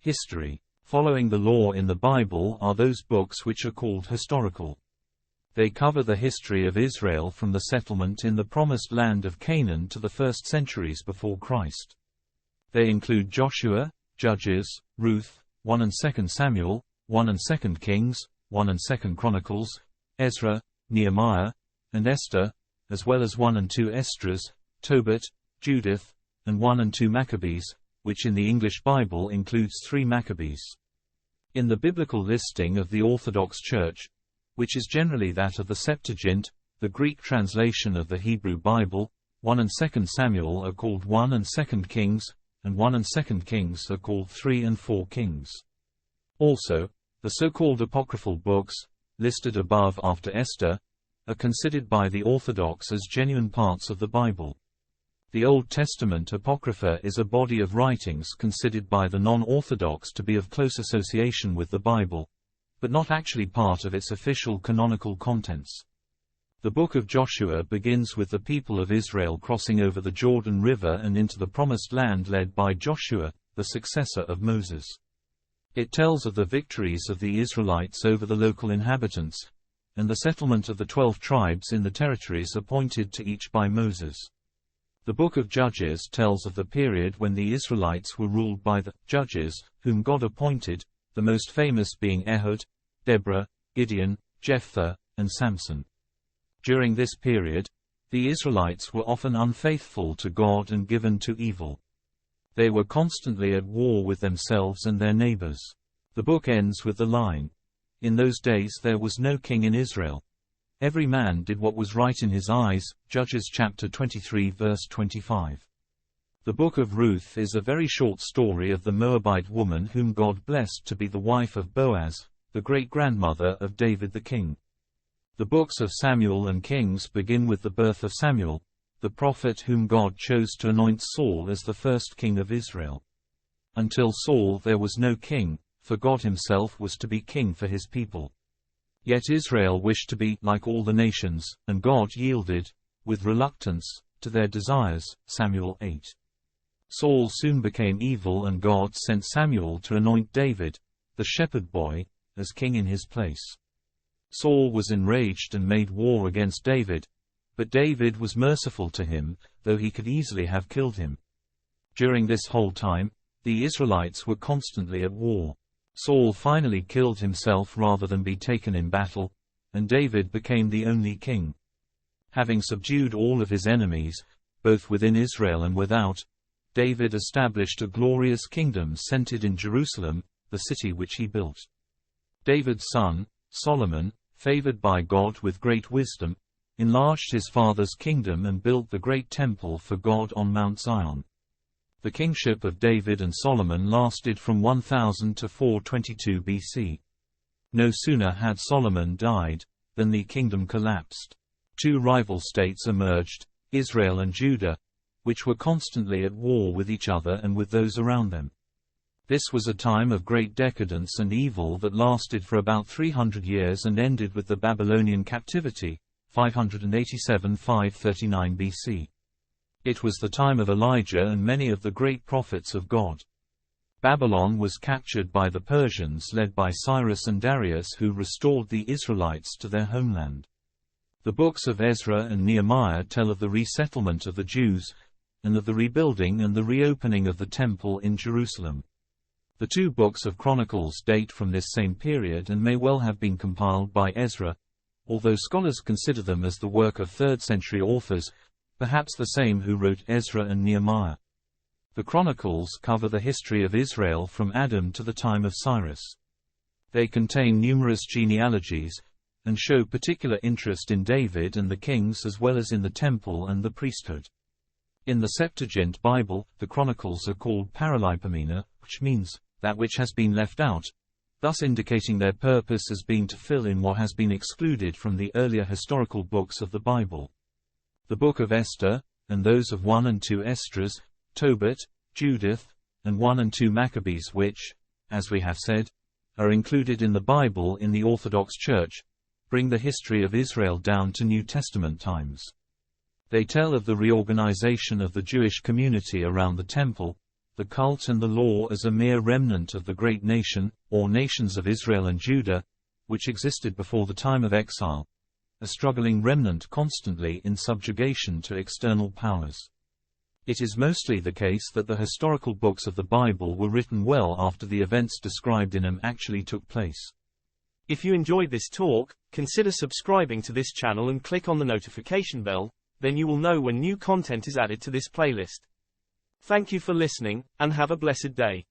History. Following the law in the Bible are those books which are called historical. They cover the history of Israel from the settlement in the promised land of Canaan to the first centuries before Christ. They include Joshua, Judges, Ruth, 1 and 2 Samuel, 1 and 2 Kings, 1 and 2 Chronicles, Ezra, Nehemiah, and Esther, as well as 1 and 2 Esdras, Tobit, Judith, and 1 and 2 Maccabees, which in the English Bible includes 3 Maccabees. In the biblical listing of the Orthodox Church, which is generally that of the Septuagint, the Greek translation of the Hebrew Bible, 1 and 2 Samuel are called 1 and 2 Kings, and 1 and 2 Kings are called 3 and 4 Kings. Also, the so-called apocryphal books, listed above after Esther, are considered by the Orthodox as genuine parts of the Bible. The Old Testament Apocrypha is a body of writings considered by the non-Orthodox to be of close association with the Bible, but not actually part of its official canonical contents. The Book of Joshua begins with the people of Israel crossing over the Jordan River and into the Promised Land led by Joshua, the successor of Moses. It tells of the victories of the Israelites over the local inhabitants, and the settlement of the 12 tribes in the territories appointed to each by Moses. The Book of Judges tells of the period when the Israelites were ruled by the judges, whom God appointed, the most famous being Ehud, Deborah, Gideon, Jephthah, and Samson. During this period, the Israelites were often unfaithful to God and given to evil. They were constantly at war with themselves and their neighbors. The book ends with the line, "In those days there was no king in Israel. Every man did what was right in his eyes." Judges chapter 23 verse 25. The Book of Ruth is a very short story of the Moabite woman whom God blessed to be the wife of Boaz, the great-grandmother of David the king. The books of Samuel and Kings begin with the birth of Samuel, the prophet whom God chose to anoint Saul as the first king of Israel. Until Saul there was no king, for God himself was to be king for his people. Yet Israel wished to be like all the nations, and God yielded, with reluctance, to their desires. Samuel 8. Saul soon became evil and God sent Samuel to anoint David, the shepherd boy, as king in his place. Saul was enraged and made war against David, but David was merciful to him, though he could easily have killed him. During this whole time, the Israelites were constantly at war. Saul finally killed himself rather than be taken in battle, and David became the only king. Having subdued all of his enemies, both within Israel and without, David established a glorious kingdom centered in Jerusalem, the city which he built. David's son, Solomon, favored by God with great wisdom, enlarged his father's kingdom and built the great temple for God on Mount Zion. The kingship of David and Solomon lasted from 1000 to 422 BC. No sooner had Solomon died than the kingdom collapsed. 2 rival states emerged, Israel and Judah, which were constantly at war with each other and with those around them. This was a time of great decadence and evil that lasted for about 300 years and ended with the Babylonian captivity, 587–539 BC. It was the time of Elijah and many of the great prophets of God. Babylon was captured by the Persians led by Cyrus and Darius, who restored the Israelites to their homeland. The books of Ezra and Nehemiah tell of the resettlement of the Jews, and of the rebuilding and the reopening of the temple in Jerusalem. The 2 books of Chronicles date from this same period and may well have been compiled by Ezra, although scholars consider them as the work of 3rd-century authors, perhaps the same who wrote Ezra and Nehemiah. The Chronicles cover the history of Israel from Adam to the time of Cyrus. They contain numerous genealogies, and show particular interest in David and the kings as well as in the temple and the priesthood. In the Septuagint Bible, the Chronicles are called paralipomena, which means that which has been left out, thus indicating their purpose as being to fill in what has been excluded from the earlier historical books of the Bible. The Book of Esther, and those of 1 and 2 Esdras, Tobit, Judith, and 1 and 2 Maccabees which, as we have said, are included in the Bible in the Orthodox Church, bring the history of Israel down to New Testament times. They tell of the reorganization of the Jewish community around the temple, the cult and the law as a mere remnant of the great nation, or nations of Israel and Judah, which existed before the time of exile, a struggling remnant constantly in subjugation to external powers. It is mostly the case that the historical books of the Bible were written well after the events described in them actually took place. If you enjoyed this talk, consider subscribing to this channel and click on the notification bell, then you will know when new content is added to this playlist. Thank you for listening, and have a blessed day.